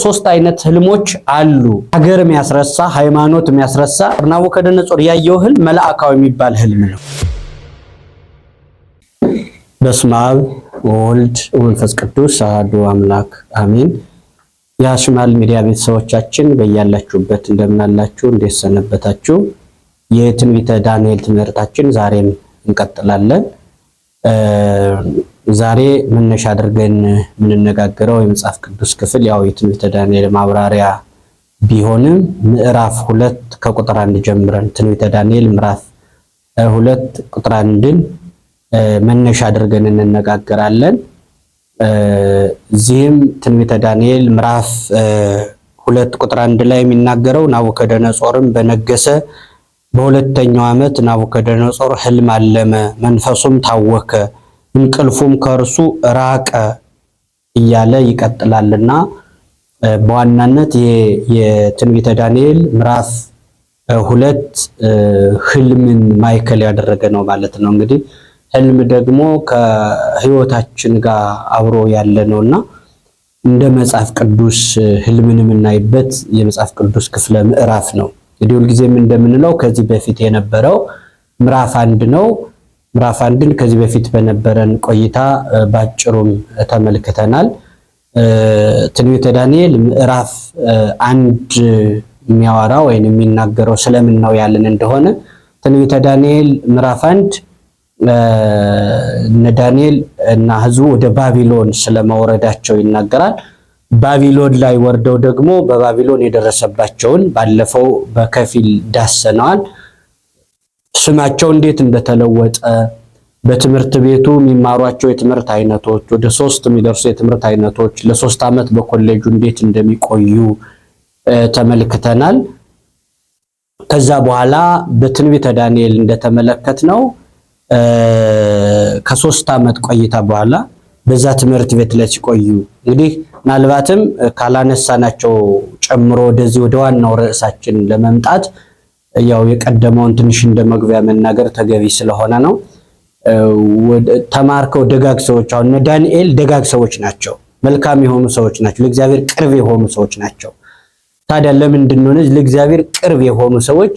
ሶስት አይነት ህልሞች አሉ። ሀገር የሚያስረሳ ሃይማኖት የሚያስረሳ ናቡከደነጾር ያየው ህልም መልአካዊ የሚባል ህልም ነው። በስመ አብ ወወልድ ወመንፈስ ቅዱስ አሐዱ አምላክ አሜን። የአሽማል ሚዲያ ቤተሰቦቻችን በያላችሁበት እንደምናላችሁ እንዴት ሰነበታችሁ? የትንቢተ ዳንኤል ትምህርታችን ዛሬም እንቀጥላለን። ዛሬ መነሻ አድርገን የምንነጋገረው የመጽሐፍ ቅዱስ ክፍል ያው የትንቢተ ዳንኤል ማብራሪያ ቢሆንም ምዕራፍ 2 ከቁጥር 1 ጀምረን ትንቢተ ዳንኤል ምዕራፍ 2 ቁጥር 1ን መነሻ አድርገን እንነጋገራለን። እዚህም ትንቢተ ዳንኤል ምዕራፍ 2 ቁጥር 1 ላይ የሚናገረው ናቡከደነጾርም በነገሰ በሁለተኛው ዓመት ናቡከደነጾር ህልም አለመ፣ መንፈሱም ታወከ፣ እንቅልፉም ከእርሱ ራቀ እያለ ይቀጥላልና በዋናነት የትንቢተ ዳንኤል ምዕራፍ 2 ህልምን ማዕከል ያደረገ ነው ማለት ነው። እንግዲህ ህልም ደግሞ ከህይወታችን ጋር አብሮ ያለ ነውና እንደ መጽሐፍ ቅዱስ ህልምን የምናይበት የመጽሐፍ ቅዱስ ክፍለ ምዕራፍ ነው። እንግዲህ ሁልጊዜም እንደምንለው ከዚህ በፊት የነበረው ምዕራፍ 1 ነው። ምዕራፍ 1ን ከዚህ በፊት በነበረን ቆይታ ባጭሩም ተመልክተናል። ትንቢተ ዳንኤል ምዕራፍ 1 የሚያወራ ወይንም የሚናገረው ስለምን ነው ያለን እንደሆነ ትንቢተ ዳንኤል ምዕራፍ 1 እነ ዳንኤል እና ህዝቡ ወደ ባቢሎን ስለመውረዳቸው ይናገራል። ባቢሎን ላይ ወርደው ደግሞ በባቢሎን የደረሰባቸውን ባለፈው በከፊል ዳሰነዋል። ስማቸው እንዴት እንደተለወጠ፣ በትምህርት ቤቱ የሚማሯቸው የትምህርት አይነቶች ወደ 3 የሚደርሱ የትምህርት አይነቶች ለ3 ዓመት በኮሌጁ እንዴት እንደሚቆዩ ተመልክተናል። ከዛ በኋላ በትንቢተ ዳንኤል እንደተመለከትነው ከ3 ዓመት ቆይታ በኋላ በዛ ትምህርት ቤት ላይ ሲቆዩ እንግዲህ ምናልባትም ካላነሳናቸው ጨምሮ ወደዚህ ወደ ዋናው ርዕሳችን ለመምጣት ያው የቀደመውን ትንሽ እንደመግቢያ መናገር ተገቢ ስለሆነ ነው። ተማርከው ደጋግ ሰዎች አሁን ዳንኤል ደጋግ ሰዎች ናቸው፣ መልካም የሆኑ ሰዎች ናቸው፣ ለእግዚአብሔር ቅርብ የሆኑ ሰዎች ናቸው። ታዲያ ለምንድን ነው ለእግዚአብሔር ቅርብ የሆኑ ሰዎች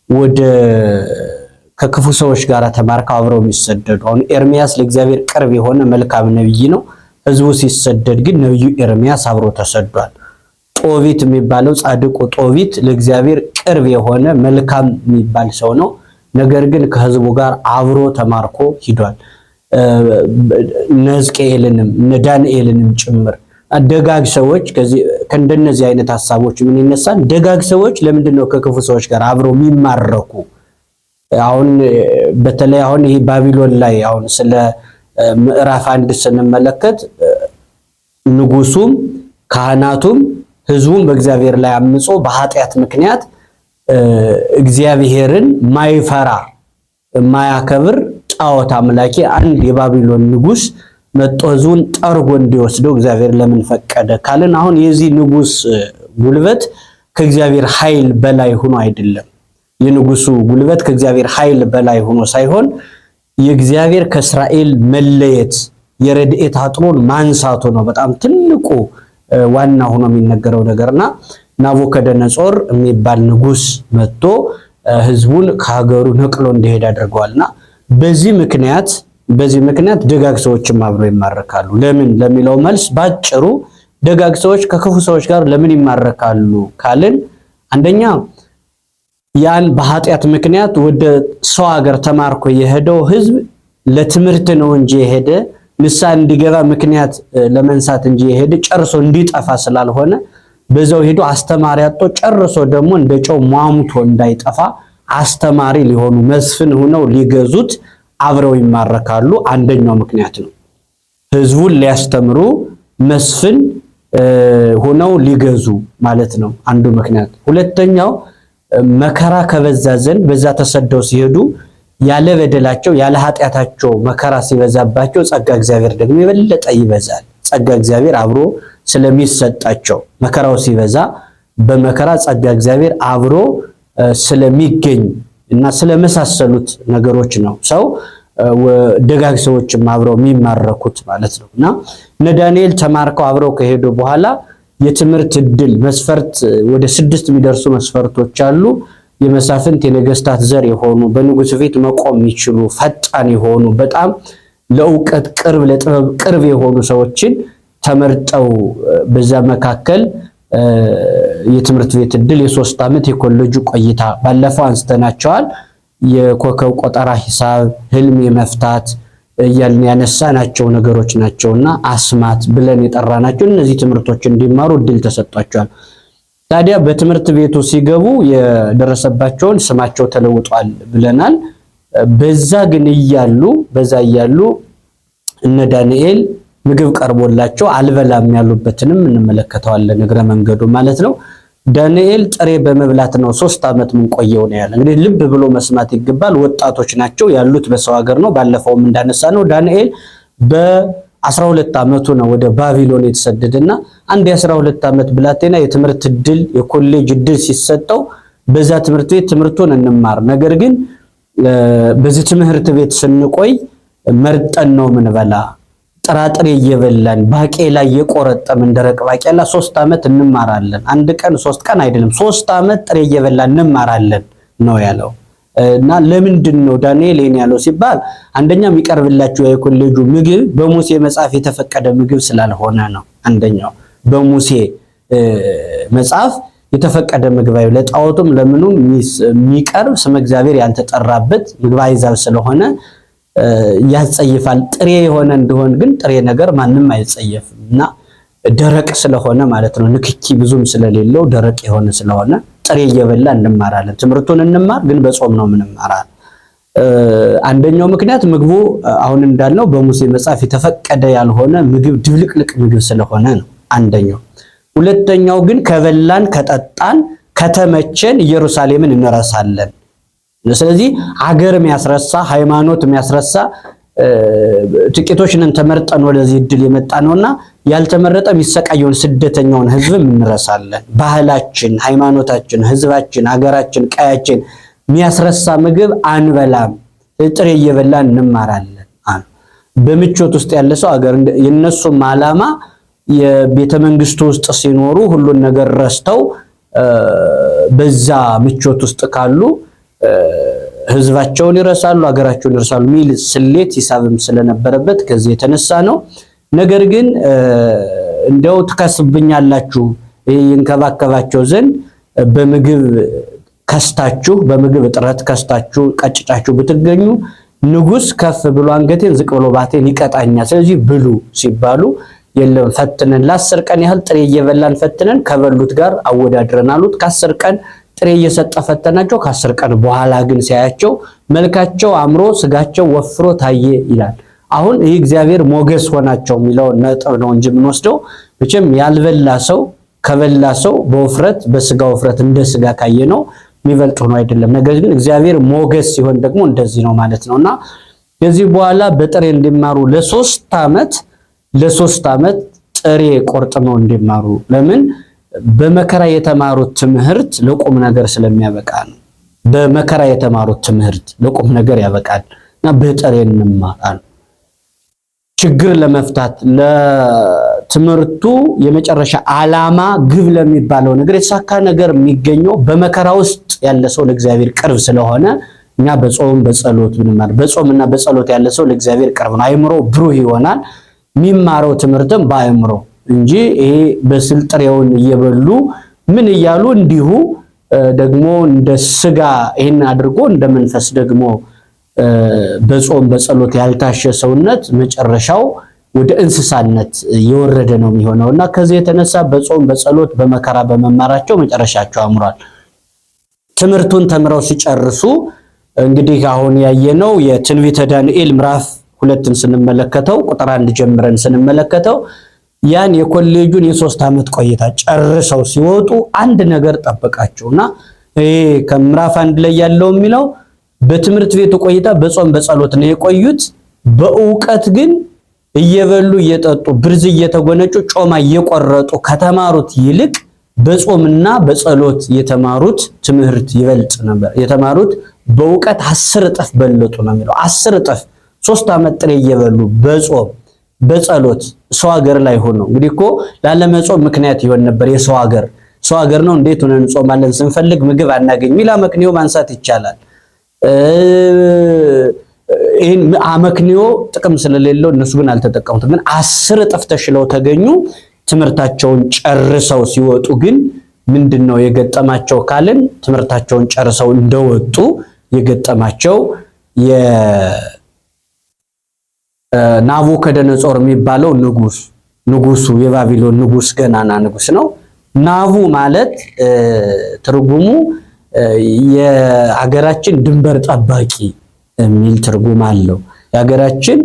ወደ ከክፉ ሰዎች ጋር ተማርከው አብረው የሚሰደዱ? አሁን ኤርሚያስ ለእግዚአብሔር ቅርብ የሆነ መልካም ነብይ ነው። ህዝቡ ሲሰደድ ግን ነብዩ ኤርሚያስ አብሮ ተሰዷል። ጦቢት የሚባለው ጻድቁ ጦቢት ለእግዚአብሔር ቅርብ የሆነ መልካም የሚባል ሰው ነው። ነገር ግን ከህዝቡ ጋር አብሮ ተማርኮ ሂዷል። ሕዝቅኤልንም ዳንኤልንም ጭምር ደጋግ ሰዎች ከእንደነዚህ አይነት ሐሳቦች ምን ይነሳል? ደጋግ ሰዎች ለምንድን ነው ከክፉ ሰዎች ጋር አብረው የሚማረኩ? አሁን በተለይ አሁን ይሄ ባቢሎን ላይ አሁን ስለ ምዕራፍ 1 ስንመለከት ንጉሱም ካህናቱም ህዝቡም በእግዚአብሔር ላይ አምጾ በኃጢአት ምክንያት እግዚአብሔርን ማይፈራ ማያከብር ጣዖት አምላኪ አንድ የባቢሎን ንጉስ መጥቶ ህዝቡን ጠርጎ እንዲወስደው እግዚአብሔር ለምን ፈቀደ ካልን አሁን የዚህ ንጉስ ጉልበት ከእግዚአብሔር ኃይል በላይ ሆኖ አይደለም። የንጉሱ ጉልበት ከእግዚአብሔር ኃይል በላይ ሆኖ ሳይሆን የእግዚአብሔር ከእስራኤል መለየት የረድኤት አጥሩን ማንሳቱ ነው በጣም ትልቁ ዋና ሆኖ የሚነገረው ነገርና ናቡከደነጾር የሚባል ንጉስ መጥቶ ህዝቡን ከሀገሩ ነቅሎ እንዲሄድ አድርገዋልና በዚህ ምክንያት ደጋግ ሰዎችም አብረው ይማረካሉ። ለምን ለሚለው መልስ ባጭሩ ደጋግ ሰዎች ከክፉ ሰዎች ጋር ለምን ይማረካሉ ካልን አንደኛ ያን በኃጢአት ምክንያት ወደ ሰው ሀገር ተማርኮ የሄደው ህዝብ ለትምህርት ነው እንጂ የሄደ ንስሐ እንዲገባ ምክንያት ለመንሳት እንጂ የሄደ ጨርሶ እንዲጠፋ ስላልሆነ በዛው ሄዶ አስተማሪ አጥቶ ጨርሶ ደግሞ እንደጨው ሟሙቶ እንዳይጠፋ አስተማሪ ሊሆኑ መስፍን ሆነው ሊገዙት አብረው ይማረካሉ። አንደኛው ምክንያት ነው። ህዝቡን ሊያስተምሩ መስፍን ሆነው ሊገዙ ማለት ነው አንዱ ምክንያት። ሁለተኛው መከራ ከበዛ ዘንድ በዛ ተሰደው ሲሄዱ ያለ በደላቸው ያለ ኃጢአታቸው መከራ ሲበዛባቸው ጸጋ እግዚአብሔር ደግሞ የበለጠ ይበዛል። ጸጋ እግዚአብሔር አብሮ ስለሚሰጣቸው መከራው ሲበዛ በመከራ ጸጋ እግዚአብሔር አብሮ ስለሚገኝ እና ስለመሳሰሉት ነገሮች ነው ሰው ደጋግ ሰዎችም አብረው የሚማረኩት ማለት ነው። እና እነ ዳንኤል ተማርከው አብረው ከሄዱ በኋላ የትምህርት ዕድል መስፈርት ወደ 6 የሚደርሱ መስፈርቶች አሉ። የመሳፍንት የነገስታት ዘር የሆኑ በንጉሥ ፊት መቆም የሚችሉ ፈጣን የሆኑ በጣም ለእውቀት ቅርብ ለጥበብ ቅርብ የሆኑ ሰዎችን ተመርጠው በዛ መካከል የትምህርት ቤት ዕድል የ3 ዓመት የኮሌጁ ቆይታ ባለፈው አንስተናቸዋል። የኮከብ ቆጠራ ሂሳብ ህልም የመፍታት እያልን ያነሳናቸው ነገሮች ናቸውና አስማት ብለን የጠራናቸው እነዚህ ትምህርቶች እንዲማሩ ዕድል ተሰጥቷቸዋል። ታዲያ በትምህርት ቤቱ ሲገቡ የደረሰባቸውን ስማቸው ተለውጧል ብለናል። በዛ እያሉ እነ ዳንኤል ምግብ ቀርቦላቸው አልበላም ያሉበትንም እንመለከተዋለን እግረ መንገዱ ማለት ነው። ዳንኤል ጥሬ በመብላት ነው 3 ዓመት ምን ቆየው ነው ያለ። እንግዲህ ልብ ብሎ መስማት ይገባል። ወጣቶች ናቸው ያሉት በሰው ሀገር ነው። ባለፈውም እንዳነሳ ነው ዳንኤል በ12 ዓመቱ ነው ወደ ባቢሎን የተሰደደና አንድ የ12 ዓመት ብላቴና የትምህርት ዕድል የኮሌጅ ዕድል ሲሰጠው በዛ ትምህርት ቤት ትምህርቱን እንማር፣ ነገር ግን በዚህ ትምህርት ቤት ስንቆይ መርጠን ነው ምንበላ ጥራጥሬ እየበላን ባቄላ እየቆረጠምን ደረቅ ባቄላ 3 ዓመት እንማራለን። አንድ ቀን 3 ቀን አይደለም 3 ዓመት ጥሬ እየበላን እንማራለን ነው ያለው። እና ለምንድን ነው ዳንኤል ይሄን ያለው ሲባል አንደኛ የሚቀርብላችሁ የኮሌጁ ምግብ በሙሴ መጽሐፍ የተፈቀደ ምግብ ስላልሆነ ነው። አንደኛው በሙሴ መጽሐፍ የተፈቀደ ምግብ አይደለም። ለጣዖቱም ለምኑም የሚቀርብ ስመ እግዚአብሔር ያልተጠራበት ምግብ አይዛብ ስለሆነ ያጸይፋል። ጥሬ የሆነ እንደሆን ግን ጥሬ ነገር ማንም አይጸየፍም እና ደረቅ ስለሆነ ማለት ነው። ንክኪ ብዙም ስለሌለው ደረቅ የሆነ ስለሆነ ጥሬ እየበላ እንማራለን። ትምህርቱን እንማር ግን በጾም ነው ምንማራለን። አንደኛው ምክንያት ምግቡ አሁን እንዳልነው በሙሴ መጽሐፍ የተፈቀደ ያልሆነ ምግብ ድብልቅልቅ ምግብ ስለሆነ ነው አንደኛው። ሁለተኛው ግን ከበላን ከጠጣን ከተመቸን ኢየሩሳሌምን እንረሳለን። ስለዚህ አገር የሚያስረሳ ሃይማኖት የሚያስረሳ ጥቂቶች ነን ተመርጠን ወደዚህ ዕድል የመጣ ነውና ያልተመረጠ የሚሰቃየውን ስደተኛውን ህዝብ እንረሳለን። ባህላችን፣ ሃይማኖታችን፣ ህዝባችን፣ ሀገራችን፣ ቀያችን የሚያስረሳ ምግብ አንበላም፣ ጥሬ እየበላን እንማራለን። በምቾት ውስጥ ያለ ሰው አገር የነሱም ዓላማ የቤተ መንግስቱ ውስጥ ሲኖሩ ሁሉን ነገር ረስተው በዛ ምቾት ውስጥ ካሉ ህዝባቸውን ይረሳሉ፣ ሀገራቸውን ይረሳሉ ሚል ስሌት ሂሳብም ስለነበረበት ከዚህ የተነሳ ነው። ነገር ግን እንደው ትከስብኛላችሁ ይንከባከባቸው ዘንድ በምግብ ከስታችሁ በምግብ እጥረት ከስታችሁ ቀጭጫችሁ ብትገኙ ንጉስ ከፍ ብሎ አንገቴን ዝቅ ብሎ ባቴን ይቀጣኛል፣ ስለዚህ ብሉ ሲባሉ የለም ፈትነን ለ10 ቀን ያህል ጥሬ እየበላን ፈትነን ከበሉት ጋር አወዳድረን አሉት። ከ10 ቀን ጥሬ እየሰጠ ፈተናቸው። ከ10 ቀን በኋላ ግን ሲያያቸው መልካቸው አምሮ ስጋቸው ወፍሮ ታየ ይላል። አሁን ይህ እግዚአብሔር ሞገስ ሆናቸው የሚለው ነጥብ ነው እንጂ የምንወስደው መቼም ያልበላ ሰው ከበላ ሰው በውፍረት በስጋ ውፍረት እንደ ስጋ ካየ ነው የሚበልጥ ሆኖ አይደለም። ነገር ግን እግዚአብሔር ሞገስ ሲሆን ደግሞ እንደዚህ ነው ማለት ነውና ከዚህ በኋላ በጥሬ እንዲማሩ ለ3 ዓመት ጥሬ ቆርጥመው እንዲማሩ ለምን በመከራ የተማሩት ትምህርት ለቁም ነገር ስለሚያበቃ ነው። በመከራ የተማሩት ትምህርት ለቁም ነገር ያበቃልና በጥሬ እንማራለን። ችግር ለመፍታት ለትምህርቱ የመጨረሻ ዓላማ ግብ ለሚባለው ነገር የተሳካ ነገር የሚገኘው በመከራ ውስጥ ያለ ሰው ለእግዚአብሔር ቅርብ ስለሆነ እኛ በጾም በጸሎት ብንማር በጾምና በጸሎት ያለ ሰው ለእግዚአብሔር ቅርብ ነው። አይምሮ ብሩህ ይሆናል። የሚማረው ትምህርትም በአይምሮ እንጂ ይሄ በስልጥሬውን እየበሉ ምን እያሉ እንዲሁ ደግሞ እንደ ስጋ ይሄን አድርጎ እንደ መንፈስ ደግሞ በጾም በጸሎት ያልታሸ ሰውነት መጨረሻው ወደ እንስሳነት የወረደ ነው የሚሆነውና ከዚህ የተነሳ በጾም በጸሎት በመከራ በመማራቸው መጨረሻቸው አምሯል። ትምህርቱን ተምረው ሲጨርሱ እንግዲህ አሁን ያየነው የትንቢተ ዳንኤል ምዕራፍ 2ን ስንመለከተው ቁጥር 1 ጀምረን ስንመለከተው ያን የኮሌጁን የ3 ዓመት ቆይታ ጨርሰው ሲወጡ አንድ ነገር ጠበቃቸውና ይሄ ከምዕራፍ 1 ላይ ያለው የሚለው በትምህርት ቤቱ ቆይታ በጾም በጸሎት ነው የቆዩት። በእውቀት ግን እየበሉ እየጠጡ ብርዝ እየተጎነጩ ጮማ እየቆረጡ ከተማሩት ይልቅ በጾምና በጸሎት የተማሩት ትምህርት ይበልጥ ነበር። የተማሩት በእውቀት 10 እጥፍ በለጡ ነው የሚለው 10 እጥፍ 3 ዓመት ጥሬ እየበሉ በጾም በጸሎት ሰው ሀገር ላይ ሆኖ እንግዲህ እኮ ላለመጾም ምክንያት ይሆን ነበር። የሰው ሀገር ነው እንዴት ሆነን እንጾማለን ስንፈልግ ምግብ አናገኝ ሚላ መክኒዮ ማንሳት ይቻላል። ይሄን አመክኒዮ ጥቅም ስለሌለው እነሱ ግን አልተጠቀሙትም። ግን 10 እጥፍ ተሽለው ተገኙ። ትምህርታቸውን ጨርሰው ሲወጡ ግን ምንድነው የገጠማቸው ካልን ትምህርታቸውን ጨርሰው እንደወጡ የገጠማቸው ናቡከደነጾር የሚባለው ንጉሱ የባቢሎን ንጉስ ገናና ንጉስ ነው። ናቡ ማለት ትርጉሙ የሀገራችን ድንበር ጠባቂ የሚል ትርጉም አለው። የሀገራችን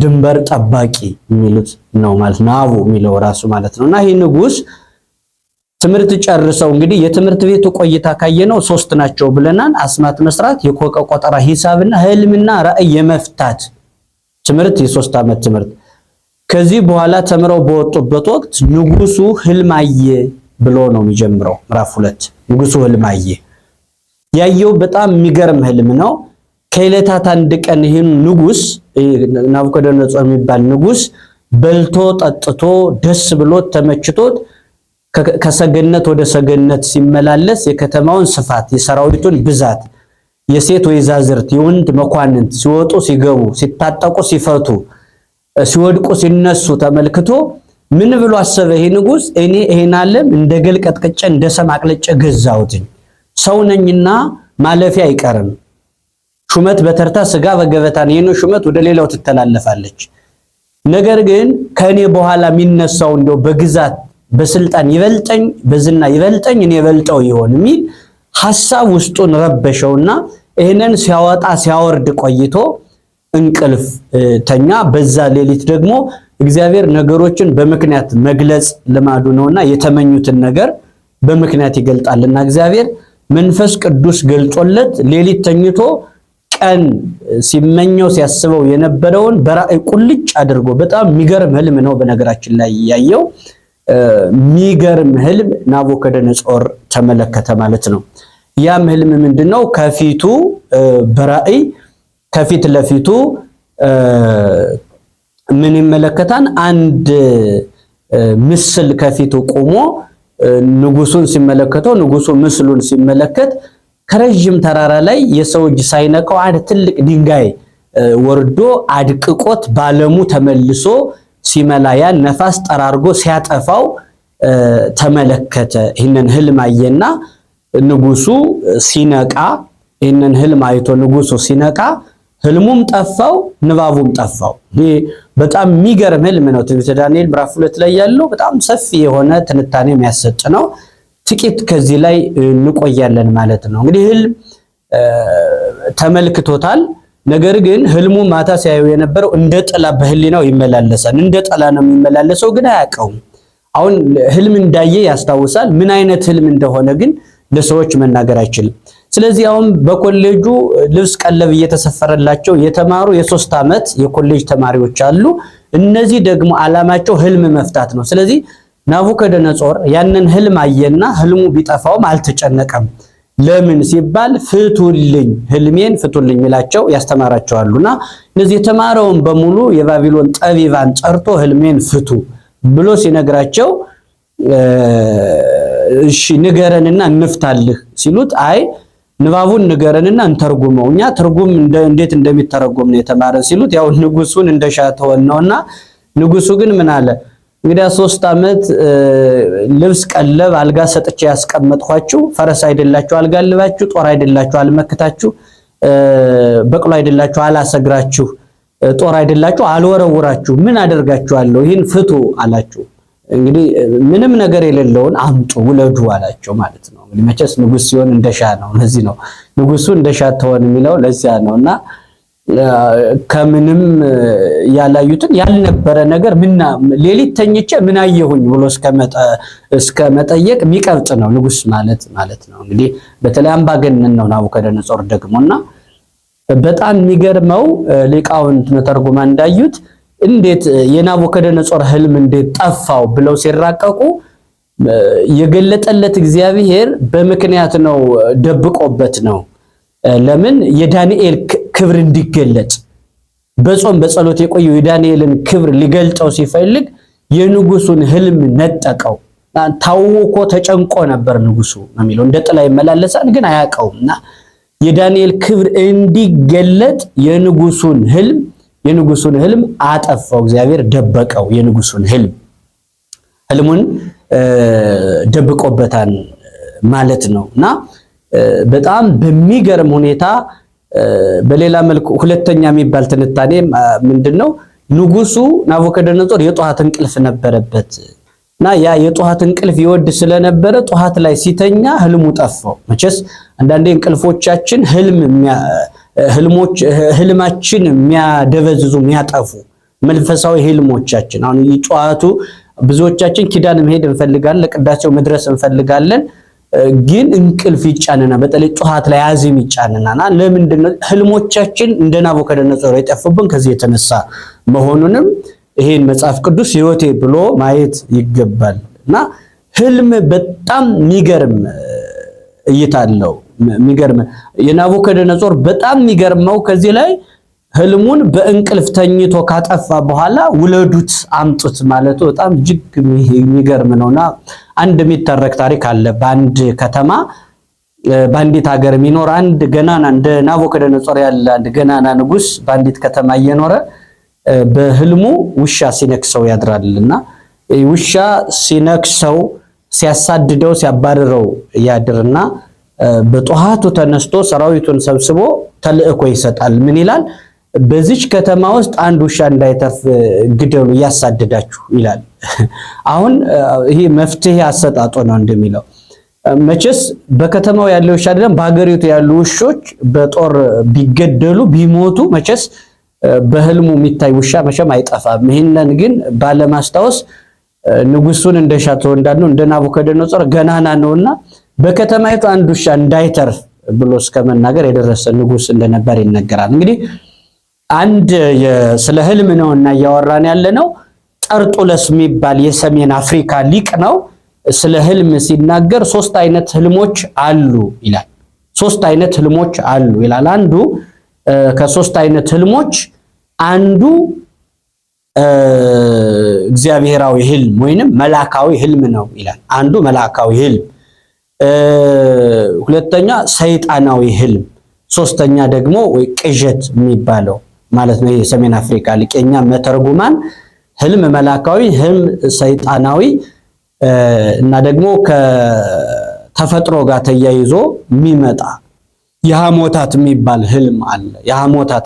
ድንበር ጠባቂ የሚሉት ነው ማለት ናቡ የሚለው ራሱ ማለት ነውና ይህ ንጉስ ትምህርት ጨርሰው እንግዲህ የትምህርት ቤቱ ቆይታ ካየነው 3 ናቸው ብለናል። አስማት መስራት፣ የኮከብ ቆጠራ፣ ሂሳብና ህልምና ራእይ የመፍታት ትምህርት የ3 ዓመት ትምህርት። ከዚህ በኋላ ተምረው በወጡበት ወቅት ንጉሱ ህልም አየ ብሎ ነው የሚጀምረው ምዕራፍ 2። ንጉሱ ህልም አየ። ያየው በጣም የሚገርም ህልም ነው። ከዕለታት አንድ ቀን ይህን ንጉስ ናቡከደነጾር የሚባል ንጉስ በልቶ ጠጥቶ ደስ ብሎት ተመችቶት ከሰገነት ወደ ሰገነት ሲመላለስ የከተማውን ስፋት፣ የሰራዊቱን ብዛት፣ የሴት ወይዛዝርት የወንድ መኳንንት ሲወጡ ሲገቡ፣ ሲታጠቁ ሲፈቱ፣ ሲወድቁ ሲነሱ ተመልክቶ ምን ብሎ አሰበ? ይሄ ንጉስ እኔ ይሄን ዓለም እንደ ገል ቀጥቅጬ እንደ ሰም አቅልጬ ገዛሁትኝ። ሰው ነኝና ማለፊያ አይቀርም። ሹመት በተርታ ስጋ በገበታ ነው። ይሄን ሹመት ወደ ሌላው ትተላለፋለች። ነገር ግን ከኔ በኋላ የሚነሳው እንደው በግዛት በስልጣን ይበልጠኝ በዝና ይበልጠኝ እኔ ይበልጠው ይሆን የሚል ሐሳብ ውስጡን ረበሸውና ይሄንን ሲያወጣ ሲያወርድ ቆይቶ እንቅልፍ ተኛ። በዛ ሌሊት ደግሞ እግዚአብሔር ነገሮችን በምክንያት መግለጽ ልማዱ ነውና የተመኙትን ነገር በምክንያት ይገልጣልና እግዚአብሔር መንፈስ ቅዱስ ገልጾለት ሌሊት ተኝቶ ቀን ሲመኘው ሲያስበው የነበረውን በራእይ ቁልጭ አድርጎ በጣም የሚገርም ህልም ነው። በነገራችን ላይ ያየው የሚገርም ህልም ናቡከደነጾር ተመለከተ ማለት ነው። ያም ህልም ምንድነው? ከፊቱ በራእይ ከፊት ለፊቱ ምን ይመለከታል? አንድ ምስል ከፊቱ ቆሞ ንጉሱን ሲመለከተው ንጉሱ ምስሉን ሲመለከት ከረጅም ተራራ ላይ የሰው እጅ ሳይነካው አንድ ትልቅ ድንጋይ ወርዶ አድቅቆት ባለሙ ተመልሶ ሲመላያ ነፋስ ጠራርጎ ሲያጠፋው ተመለከተ። ይህንን ህልም አየና ንጉሱ ሲነቃ ይህንን ህልም አይቶ ንጉሱ ሲነቃ ህልሙም ጠፋው ንባቡም ጠፋው። ይሄ በጣም የሚገርም ህልም ነው። ትንቢተ ዳንኤል ምዕራፍ 2 ላይ ያለው በጣም ሰፊ የሆነ ትንታኔ የሚያሰጥ ነው። ጥቂት ከዚህ ላይ እንቆያለን ማለት ነው። እንግዲህ ህልም ተመልክቶታል። ነገር ግን ህልሙ ማታ ሲያዩ የነበረው እንደ ጥላ በህሊናው ይመላለሳል። እንደ ጥላ ነው የሚመላለሰው፣ ግን አያውቀውም። አሁን ህልም እንዳየ ያስታውሳል። ምን አይነት ህልም እንደሆነ ግን ለሰዎች መናገር አይችልም። ስለዚህ አሁን በኮሌጁ ልብስ ቀለብ እየተሰፈረላቸው የተማሩ የ3 ዓመት የኮሌጅ ተማሪዎች አሉ። እነዚህ ደግሞ ዓላማቸው ህልም መፍታት ነው። ስለዚህ ናቡከደነጾር ያንን ህልም አየና ህልሙ ቢጠፋውም አልተጨነቀም። ለምን ሲባል ፍቱልኝ ህልሜን ፍቱልኝ ይላቸው ያስተማራቸዋሉና እነዚህ የተማረውን በሙሉ የባቢሎን ጠቢባን ጠርቶ ህልሜን ፍቱ ብሎ ሲነግራቸው እሺ ንገረንና እንፍታልህ ሲሉት አይ ንባቡን ንገረንና እንተርጉመው እኛ ትርጉም እንዴት እንደሚተረጎም ነው የተማረን ሲሉት ያው ንጉሱን እንደሻተው ነውና ንጉሱ ግን ምን አለ እንግዲህ 3 ዓመት ልብስ ቀለብ አልጋ ሰጥቼ ያስቀመጥኳችሁ ፈረስ አይደላችሁ አልጋልባችሁ ጦር አይደላችሁ አልመክታችሁ በቅሎ አይደላችሁ አላሰግራችሁ ጦር አይደላችሁ አልወረውራችሁ ምን አደርጋችኋለሁ ይህን ፍቱ አላችሁ። እንግዲህ ምንም ነገር የሌለውን አምጡ ውለዱ አላቸው ማለት ነው። እንግዲህ መቼስ ንጉስ ሲሆን እንደሻ ነው። ለዚህ ነው ንጉሱ እንደሻ ተሆን የሚለው ለዚያ ነውና ከምንም ያላዩትን ያልነበረ ነገር ምንና ሌሊት ተኝቼ ምን አየሁኝ ብሎ እስከ መጠየቅ የሚቀብጥ ነው ንጉስ ማለት ነው። እንግዲህ በተለይ አምባገነን ነው ናቡከደነጾር ደግሞና በጣም የሚገርመው ሊቃውንት መተርጉማ እንዳዩት እንዴት የናቡከደነጾር ህልም እንዴት ጠፋው ብለው ሲራቀቁ የገለጠለት እግዚአብሔር በምክንያት ነው፣ ደብቆበት ነው። ለምን የዳንኤል ክብር እንዲገለጥ በጾም በጸሎት የቆየው የዳንኤልን ክብር ሊገልጠው ሲፈልግ የንጉሱን ህልም ነጠቀው። ታውቆ ተጨንቆ ነበር ንጉሱ ነው የሚለው። እንደ ጥላ ይመላለሳል ግን አያውቀውምና የዳንኤል ክብር እንዲገለጥ የንጉሱን ህልም አጠፋው። እግዚአብሔር ደበቀው። የንጉሱን ህልሙን ደብቆበታል ማለት ነውና በጣም በሚገርም ሁኔታ በሌላ መልኩ ሁለተኛ የሚባል ትንታኔ ምንድነው? ንጉሱ ናቡከደነጾር የጧት እንቅልፍ ነበረበት እና ያ የጧት እንቅልፍ ይወድ ስለነበረ ጧት ላይ ሲተኛ ህልሙ ጠፋው። መቼስ አንዳንዴ እንቅልፎቻችን ህልማችን የሚያደበዝዙ የሚያጠፉ መንፈሳዊ ህልሞቻችን አሁን ጧቱ ብዙዎቻችን ኪዳን መሄድ እንፈልጋለን፣ ለቅዳሴው መድረስ እንፈልጋለን፣ ግን እንቅልፍ ይጫነና በተለይ ጧት ላይ አዚም ይጫነናና ለምንድነው ህልሞቻችን እንደ ናቡከደነጾር የጠፉብን? ከዚህ የተነሳ መሆኑንም ይሄን መጽሐፍ ቅዱስ ሕይወቴ ብሎ ማየት ይገባልና ህልም በጣም የሚገርም እይታ አለው። የሚገርም የናቡከደነጾር በጣም የሚገርመው ከዚህ ላይ ህልሙን በእንቅልፍ ተኝቶ ካጠፋ በኋላ ውለዱት አምጡት ማለቱ በጣም እጅግ የሚገርም ነውና አንድ የሚተረክ ታሪክ አለ። በአንድ ከተማ በአንዲት ሀገር የሚኖር አንድ ገናና እንደ ናቡከደነጾር ያለ አንድ ገናና ንጉስ በአንዲት ከተማ እየኖረ በህልሙ ውሻ ሲነክሰው ያድራልና ውሻ ሲነክሰው ሲያሳድደው ሲያባረረው ያድርና በጧቱ ተነስቶ ሰራዊቱን ሰብስቦ ተልእኮ ይሰጣል። ምን ይላል? በዚች ከተማ ውስጥ አንድ ውሻ እንዳይተርፍ ግደሉ እያሳደዳችሁ ይላል። አሁን ይሄ መፍትሄ አሰጣጦ ነው እንደሚለው። መቼስ በከተማው ያለው ውሻ አይደለም በሀገሪቱ ያሉ ውሾች በጦር ቢገደሉ ቢሞቱ መቼስ በህልሙ የሚታይ ውሻ መቼም አይጠፋም። ይሄንን ግን ባለማስታወስ ንጉሱን እንደሻተው እንዳልነው እንደ ናቡከደነጾር ገናና ነውና በከተማይቱ አንድ ውሻ እንዳይተርፍ ብሎ እስከመናገር የደረሰ ንጉስ እንደነበር ይነገራል። እንግዲህ አንድ ስለ ህልም ነውና እያወራን ያለነው ጠርጡለስ የሚባል የሰሜን አፍሪካ ሊቅ ነው። ስለ ህልም ሲናገር ሶስት አይነት ህልሞች አሉ ይላል። ሶስት አይነት ህልሞች አሉ ይላል። አንዱ ከሶስት አይነት ህልሞች አንዱ እግዚአብሔራዊ ህልም ወይንም መላካዊ ህልም ነው ይላል። አንዱ መላካዊ ህልም፣ ሁለተኛ ሰይጣናዊ ህልም፣ ሶስተኛ ደግሞ ወይ ቅዠት የሚባለው ማለት ነው። የሰሜን አፍሪካ ሊቀኛ መተርጉማን ህልም መላካዊ፣ ህልም ሰይጣናዊ እና ደግሞ ከተፈጥሮ ጋር ተያይዞ የሚመጣ የሐሞታት የሚባል ህልም አለ። የሐሞታት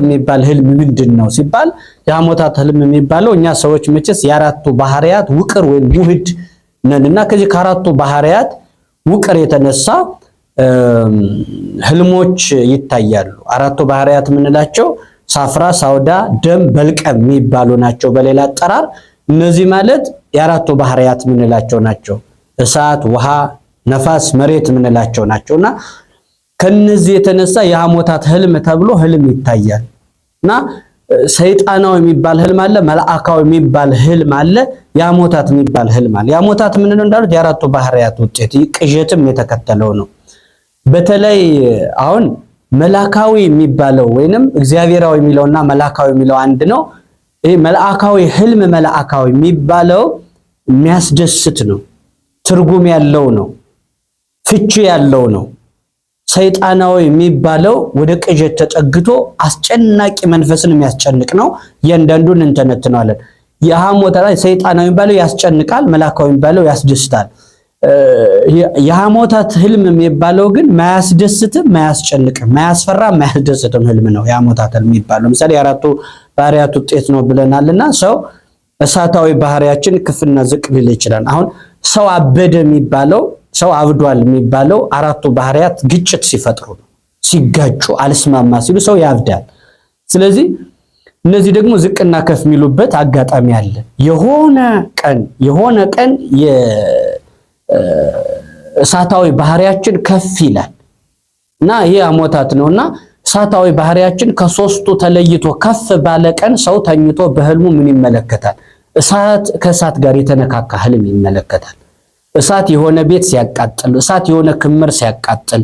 የሚባል ህልም ምንድነው ሲባል የሐሞታት ህልም የሚባለው እኛ ሰዎች መቼስ የአራቱ ባህሪያት ውቅር ወይም ውህድ ነንና ከዚህ ከአራቱ ባህሪያት ውቅር የተነሳ ህልሞች ይታያሉ። አራቱ ባህሪያት የምንላቸው ሳፍራ፣ ሳውዳ፣ ደም፣ በልቀም የሚባሉ ናቸው በሌላ አጠራር። እነዚህ ማለት የአራቱ ባህሪያት የምንላቸው ናቸው። እሳት፣ ውሃ፣ ነፋስ፣ መሬት የምንላቸው ናቸውና ከነዚህ የተነሳ የሐሞታት ህልም ተብሎ ህልም ይታያል። እና ሰይጣናዊ የሚባል ህልም አለ፣ መልአካዊ የሚባል ህልም አለ፣ የሐሞታት የሚባል ህልም አለ። የሐሞታት ምንድነው እንዳሉት የአራቱ ባህሪያት ውጤት ቅዠትም የተከተለው ነው። በተለይ አሁን መላካዊ የሚባለው ወይንም እግዚአብሔራዊ የሚለውና መላካዊ የሚለው አንድ ነው። ይሄ መልአካዊ ህልም መልአካዊ የሚባለው የሚያስደስት ነው፣ ትርጉም ያለው ነው፣ ፍቺ ያለው ነው። ሰይጣናዊ የሚባለው ወደ ቅዠት ተጠግቶ አስጨናቂ መንፈስን የሚያስጨንቅ ነው። እያንዳንዱን እንተነትነዋለን። የሐሞታት ሰይጣናዊ የሚባለው ያስጨንቃል፣ መልአካዊ የሚባለው ያስደስታል። የሐሞታት ህልም የሚባለው ግን ማያስደስትም ማያስጨንቅም ማያስፈራም ማያስደስትም ህልም ነው። የሐሞታት ህልም የሚባለው ለምሳሌ የአራቱ ባህሪያት ውጤት ነው ብለናልና ሰው እሳታዊ ባህሪያችን ክፍና ዝቅ ሊል ይችላል። አሁን ሰው አበደ የሚባለው ሰው አብዷል የሚባለው አራቱ ባህሪያት ግጭት ሲፈጥሩ ነው። ሲጋጩ አልስማማ ሲሉ ሰው ያብዳል። ስለዚህ እነዚህ ደግሞ ዝቅና ከፍ የሚሉበት አጋጣሚ አለ። የሆነ ቀን እሳታዊ ባህሪያችን ከፍ ይላል እና ይሄ ሐሞታት ነውና እሳታዊ ባህሪያችን ከሶስቱ ተለይቶ ከፍ ባለ ቀን ሰው ተኝቶ በህልሙ ምን ይመለከታል? እሳት ከእሳት ጋር የተነካካ ህልም ይመለከታል። እሳት የሆነ ቤት ሲያቃጥል፣ እሳት የሆነ ክምር ሲያቃጥል፣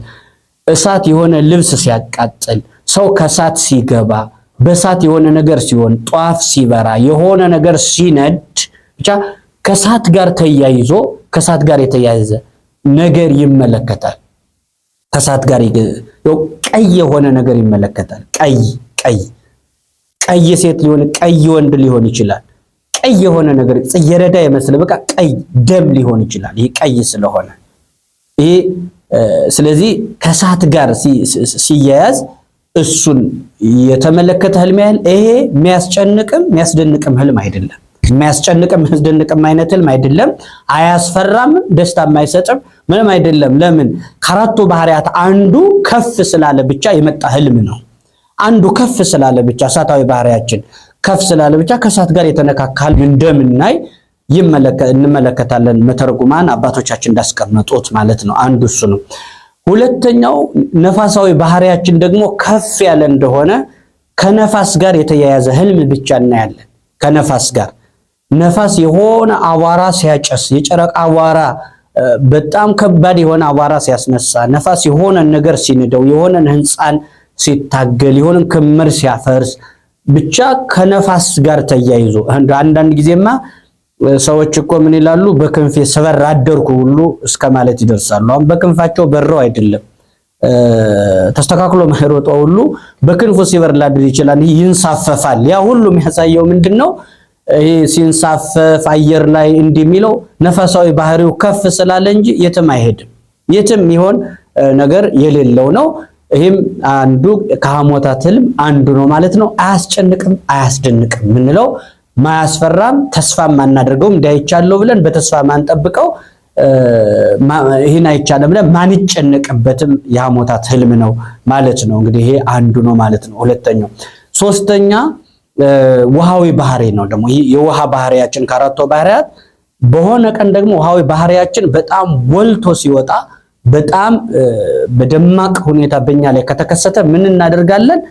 እሳት የሆነ ልብስ ሲያቃጥል፣ ሰው ከሳት ሲገባ በሳት የሆነ ነገር ሲሆን ጧፍ ሲበራ የሆነ ነገር ሲነድ ብቻ ከሳት ጋር ተያይዞ ከሳት ጋር የተያያዘ ነገር ይመለከታል። ከሳት ጋር ቀይ የሆነ ነገር ይመለከታል። ቀይ ሴት ሊሆን ቀይ ወንድ ሊሆን ይችላል። ቀይ የሆነ ነገር ጽጌረዳ የመስለ በቃ ቀይ ደም ሊሆን ይችላል። ይሄ ቀይ ስለሆነ ይሄ ስለዚህ ከሳት ጋር ሲያያዝ እሱን የተመለከተ ህልም ያህል ይሄ የሚያስጨንቅም የሚያስደንቅም ህልም አይደለም። የሚያስጨንቅም የሚያስደንቅም አይነት ህልም አይደለም። አያስፈራም፣ ደስታም አይሰጥም፣ ምንም አይደለም። ለምን? ከአራቱ ባህሪያት አንዱ ከፍ ስላለ ብቻ የመጣ ህልም ነው። አንዱ ከፍ ስላለ ብቻ እሳታዊ ባህሪያችን ከፍ ስላለ ብቻ ከእሳት ጋር የተነካካ ህልም እንደምናይ እንመለከታለን። መተርጉማን አባቶቻችን እንዳስቀመጡት ማለት ነው። አንዱ እሱ ነው። ሁለተኛው ነፋሳዊ ባህሪያችን ደግሞ ከፍ ያለ እንደሆነ ከነፋስ ጋር የተያያዘ ህልም ብቻ እናያለን። ከነፋስ ጋር ነፋስ የሆነ አቧራ ሲያጨስ፣ የጨረቃ አቧራ በጣም ከባድ የሆነ አቧራ ሲያስነሳ፣ ነፋስ የሆነ ነገር ሲንደው፣ የሆነ ህንፃን ሲታገል፣ የሆነ ክምር ሲያፈርስ ብቻ ከነፋስ ጋር ተያይዞ አንዳንድ ጊዜማ ሰዎች እኮ ምን ይላሉ? በክንፌ ስበር አደርኩ ሁሉ እስከ ማለት ይደርሳሉ። አሁን በክንፋቸው በረው አይደለም ተስተካክሎ ማይሮጠው ሁሉ በክንፉ ሲበር ላድር ይችላል። ይንሳፈፋል። ያ ሁሉ የሚያሳየው ምንድነው? ይሄ ሲንሳፈፍ አየር ላይ እንደሚለው ነፋሳዊ ባህሪው ከፍ ስላለ እንጂ የትም አይሄድም። የትም ይሆን ነገር የሌለው ነው። ይህም አንዱ ከሐሞታት ህልም አንዱ ነው ማለት ነው። አያስጨንቅም፣ አያስደንቅም ምንለው ማያስፈራም፣ ተስፋ ማናደርገው እንዳይቻለው ብለን በተስፋ ማንጠብቀው ይሄን አይቻለም ብለን ማንጨነቅበትም የሐሞታት ህልም ነው ማለት ነው። እንግዲህ ይሄ አንዱ ነው ማለት ነው። ሁለተኛው ሶስተኛ ውሃዊ ባህሪ ነው። ደግሞ ይሄ የውሃ ባህሪያችን ከአራቱ ባህሪያት በሆነ ቀን ደግሞ ውሃዊ ባህሪያችን በጣም ወልቶ ሲወጣ በጣም በደማቅ ሁኔታ በእኛ ላይ ከተከሰተ ምን እናደርጋለን?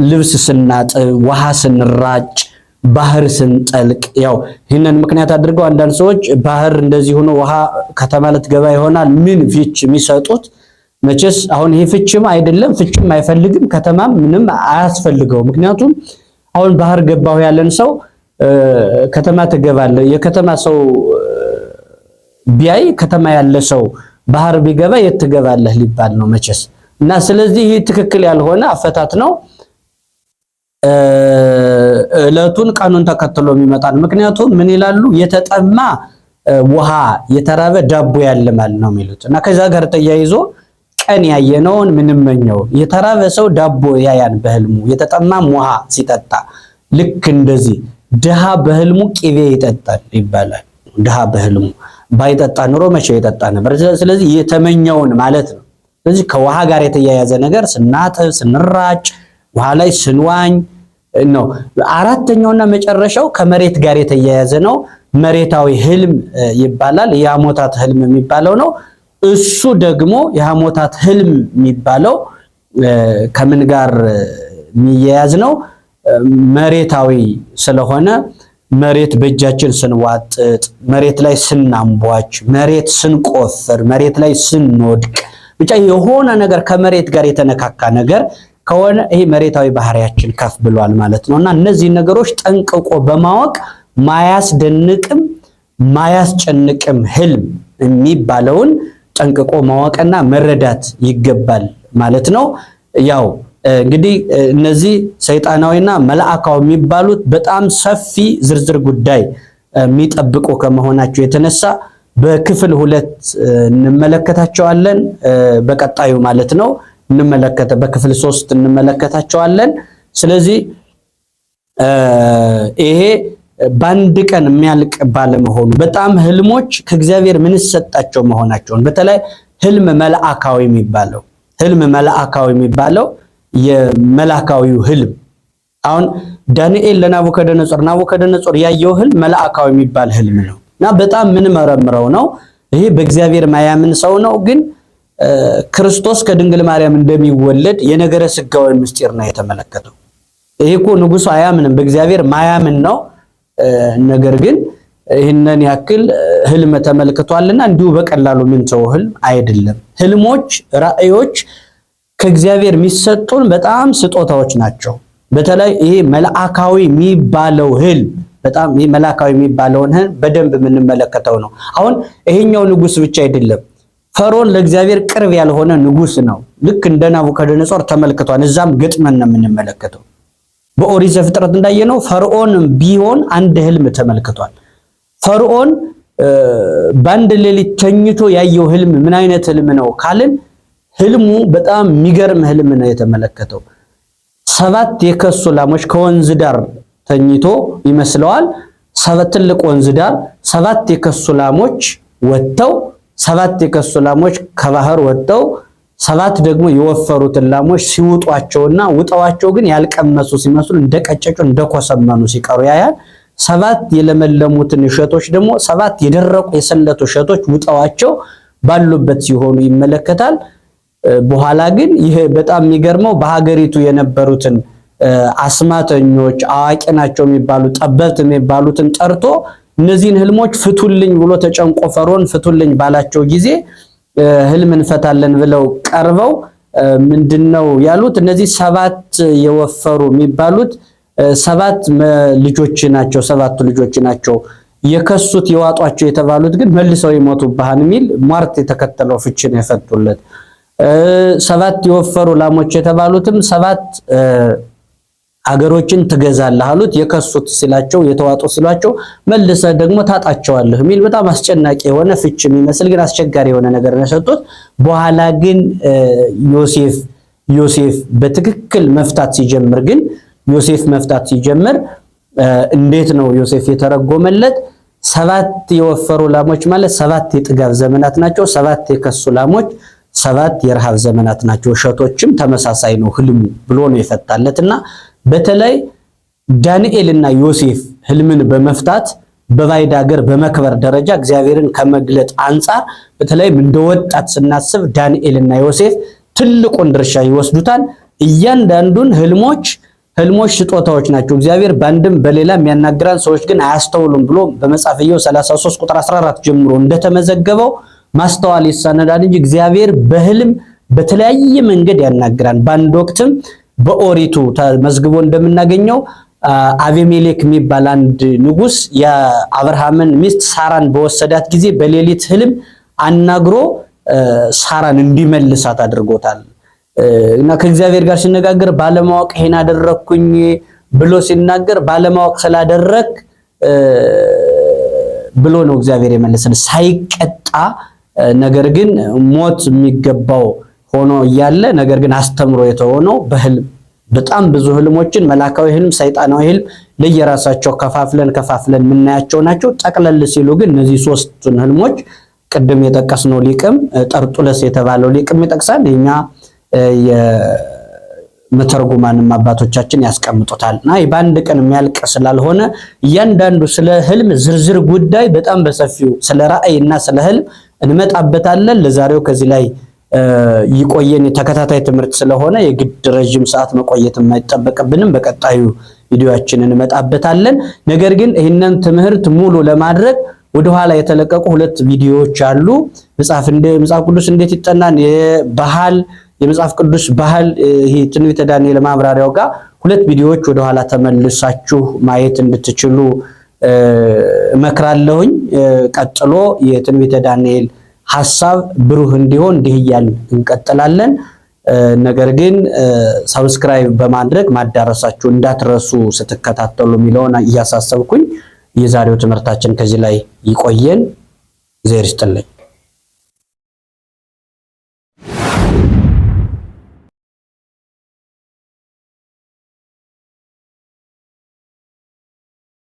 ልብስ ስናጥብ፣ ውሃ ስንራጭ፣ ባህር ስንጠልቅ ያው ይህንን ምክንያት አድርገው አንዳንድ ሰዎች ባህር እንደዚህ ሆኖ ውሃ ከተማ ልትገባ ይሆናል ምን ፍች የሚሰጡት መቼስ አሁን ይሄ ፍችም አይደለም፣ ፍችም አይፈልግም፣ ከተማም ምንም አያስፈልገው። ምክንያቱም አሁን ባህር ገባው ያለን ሰው ከተማ ትገባለ፣ የከተማ ሰው ቢያይ ከተማ ያለ ሰው ባህር ቢገባ የት ትገባለህ ሊባል ነው መቼስ። እና ስለዚህ ይሄ ትክክል ያልሆነ አፈታት ነው። እለቱን ቀኑን ተከትሎ የሚመጣል። ምክንያቱም ምን ይላሉ? የተጠማ ውሃ የተራበ ዳቦ ያልማል ነው የሚሉት። እና ከዛ ጋር ተያይዞ ቀን ያየነውን ምንመኘው የተራበ ሰው ዳቦ ያያን በህልሙ፣ የተጠማም ውሃ ሲጠጣ ልክ እንደዚህ ድሃ በህልሙ ቅቤ ይጠጣል ይባላል። ድሃ በህልሙ ባይጠጣ ኑሮ መቼ ይጠጣ ነበር? ስለዚህ የተመኘውን ማለት ነው። ስለዚህ ከውሃ ጋር የተያያዘ ነገር ስናጥብ፣ ስንራጭ፣ ውሃ ላይ ስንዋኝ ነው። አራተኛውና መጨረሻው ከመሬት ጋር የተያያዘ ነው። መሬታዊ ህልም ይባላል። የሐሞታት ህልም የሚባለው ነው። እሱ ደግሞ የሐሞታት ህልም የሚባለው ከምን ጋር የሚያያዝ ነው? መሬታዊ ስለሆነ መሬት በእጃችን ስንዋጥጥ፣ መሬት ላይ ስናምቧች፣ መሬት ስንቆፍር፣ መሬት ላይ ስንወድቅ ብቻ የሆነ ነገር ከመሬት ጋር የተነካካ ነገር ከሆነ ይሄ መሬታዊ ባህሪያችን ከፍ ብሏል ማለት ነውና እነዚህ ነገሮች ጠንቅቆ በማወቅ ማያስደንቅም ማያስጨንቅም ህልም የሚባለውን ጠንቅቆ ማወቅና መረዳት ይገባል ማለት ነው። ያው እንግዲህ እነዚህ ሰይጣናዊና መላእካዊ የሚባሉት በጣም ሰፊ ዝርዝር ጉዳይ የሚጠብቁ ከመሆናቸው የተነሳ በክፍል 2 እንመለከታቸዋለን። በቀጣዩ ማለት ነው በክፍል 3 እንመለከታቸዋለን። ስለዚህ ይሄ በአንድ ቀን የሚያልቅ ባለመሆኑ በጣም ህልሞች ከእግዚአብሔር ምን ሰጣቸው መሆናቸውን በተለይ ህልም መላእካዊ የሚባለው የመላእካዊው ህልም አሁን ዳንኤል ናቡከደነጾር ያየው ህልም መላእካዊ የሚባል ህልም ነው እና በጣም ምን መረምረው ነው። ይሄ በእግዚአብሔር ማያምን ሰው ነው፣ ግን ክርስቶስ ከድንግል ማርያም እንደሚወለድ የነገረ ስጋዊ ምስጢር ነው የተመለከተው። ይሄ እኮ ንጉሱ አያምንም፣ በእግዚአብሔር ማያምን ነው። ነገር ግን ይህንን ያክል ህልም ተመልክቷልና እንዲሁ በቀላሉ ምን ሰው ህልም አይደለም። ህልሞች፣ ራእዮች ከእግዚአብሔር የሚሰጡን በጣም ስጦታዎች ናቸው። በተለይ ይሄ መልአካዊ የሚባለው ህልም በጣም ይሄ መልአካዊ የሚባለውን ህልም በደንብ የምንመለከተው ነው። አሁን ይሄኛው ንጉስ ብቻ አይደለም፣ ፈርዖን ለእግዚአብሔር ቅርብ ያልሆነ ንጉስ ነው። ልክ እንደ ናቡከደነጾር ተመልክቷል። እዛም ገጥመን ነው የምንመለከተው። በኦሪት ዘፍጥረት እንዳየነው ፈርዖን ቢሆን አንድ ህልም ተመልክቷል። ፈርዖን በአንድ ሌሊት ተኝቶ ያየው ህልም ምን አይነት ህልም ነው ካልን ህልሙ በጣም የሚገርም ህልም ነው የተመለከተው። 7 የከሱ ላሞች ከወንዝ ዳር ተኝቶ ይመስለዋል። ትልቅ ወንዝ ዳር 7 የከሱ ላሞች ወጥተው 7 የከሱ ላሞች ከባህር ወጥተው 7 ደግሞ የወፈሩትን ላሞች ሲውጧቸውና ውጠዋቸው ግን ያልቀመሱ ሲመስሉ እንደቀጨጩ እንደኮሰመኑ ሲቀሩ ያያል። 7 የለመለሙትን እሸቶች ደግሞ 7 የደረቁ የሰለቱ እሸቶች ውጠዋቸው ባሉበት ሲሆኑ ይመለከታል። በኋላ ግን ይሄ በጣም የሚገርመው በሀገሪቱ የነበሩትን አስማተኞች አዋቂ ናቸው የሚባሉ ጠበብት የሚባሉትን ጠርቶ እነዚህን ህልሞች ፍቱልኝ ብሎ ተጨንቆ ፈርዖን ፍቱልኝ ባላቸው ጊዜ ህልም እንፈታለን ብለው ቀርበው ምንድነው ያሉት? እነዚህ 7 የወፈሩ የሚባሉት 7 ልጆች ናቸው፣ 7 ልጆች ናቸው። የከሱት የዋጧቸው የተባሉት ግን መልሰው ይሞቱብሃን የሚል ሟርት የተከተለው ፍቺ ነው የፈቱለት። 7 የወፈሩ ላሞች የተባሉትም 7 አገሮችን ትገዛለህ አሉት። የከሱት ሲላቸው የተዋጡ ሲሏቸው መልሰ ደግሞ ታጣቸዋለህ የሚል በጣም አስጨናቂ የሆነ ፍቺ የሚመስል ግን አስቸጋሪ የሆነ ነገር ነው የሰጡት። በኋላ ግን ዮሴፍ በትክክል መፍታት ሲጀምር እንዴት ነው ዮሴፍ የተረጎመለት? 7 የወፈሩ ላሞች ማለት 7 የጥጋብ ዘመናት ናቸው። 7 የከሱ ላሞች 7 የረሃብ ዘመናት ናቸው። እሸቶችም ተመሳሳይ ነው ህልሙ ብሎ ነው የፈታለትና በተለይ ዳንኤልና ዮሴፍ ህልምን በመፍታት በባዕድ ሀገር በመክበር ደረጃ እግዚአብሔርን ከመግለጥ አንጻር በተለይም እንደወጣት ስናስብ ዳንኤልና ዮሴፍ ትልቁን ድርሻ ይወስዱታል። እያንዳንዱን ህልሞች ስጦታዎች ናቸው። እግዚአብሔር በአንድም በሌላም የሚያናግራን ሰዎች ግን አያስተውሉም ብሎ በመጽሐፈ ኢዮብ 33 ቁጥር 14 ጀምሮ እንደተመዘገበው ማስተዋል ይሳነዳል እንጂ እግዚአብሔር በህልም በተለያየ መንገድ ያናግራል። በአንድ ወቅትም በኦሪቱ ተመዝግቦ እንደምናገኘው አቤሜሌክ የሚባል አንድ ንጉስ የአብርሃምን ሚስት ሳራን በወሰዳት ጊዜ በሌሊት ህልም አናግሮ ሳራን እንዲመልሳት አድርጎታል። እና ከእግዚአብሔር ጋር ሲነጋገር ባለማወቅ ይሄን አደረኩኝ ብሎ ሲናገር ባለማወቅ ስላደረክ ብሎ ነው እግዚአብሔር የመለሰን ሳይቀጣ ነገር ግን ሞት የሚገባው ሆኖ እያለ ነገር ግን አስተምሮ የተሆነው በህልም በጣም ብዙ ህልሞችን መላካዊ ህልም፣ ሰይጣናዊ ህልም ለየራሳቸው ከፋፍለን የምናያቸው ናቸው። ጠቅለል ሲሉ ግን እነዚህ 3ቱን ህልሞች ቅድም የጠቀስነው ሊቅም ጠርጡለስ የተባለው ሊቅም ይጠቅሳል። እኛ የመተርጉማንም አባቶቻችን ያስቀምጡታል። እና በአንድ ቀን የሚያልቅ ስላልሆነ እያንዳንዱ ስለ ህልም ዝርዝር ጉዳይ በጣም በሰፊው ስለ ራእይና ስለ ህልም እንመጣበታለን። ለዛሬው ከዚህ ላይ ይቆየን። ተከታታይ ትምህርት ስለሆነ የግድ ረጅም ሰዓት መቆየት የማይጠበቅብንም በቀጣዩ ቪዲዮአችን እንመጣበታለን። ነገር ግን ይህንን ትምህርት ሙሉ ለማድረግ ወደ ኋላ የተለቀቁ 2 ቪዲዮዎች አሉ። መጽሐፍ ቅዱስ እንዴት ይጠናን የመጽሐፍ ቅዱስ ባህል ይሄ ትንቢተ ዳንኤል ማብራሪያው ጋር 2 ቪዲዮዎች ወደ ኋላ ተመልሳችሁ ማየት እንድትችሉ እመክራለሁኝ። ቀጥሎ የትንቢተ ዳንኤል ሐሳብ ብሩህ እንዲሆን እንዲህ እያልን እንቀጥላለን። ነገር ግን ሰብስክራይብ በማድረግ ማዳረሳችሁ እንዳትረሱ ስትከታተሉ የሚለውን እያሳሰብኩኝ የዛሬው ትምህርታችን ከዚህ ላይ ይቆየን። እግዚአብሔር ይስጥልኝ።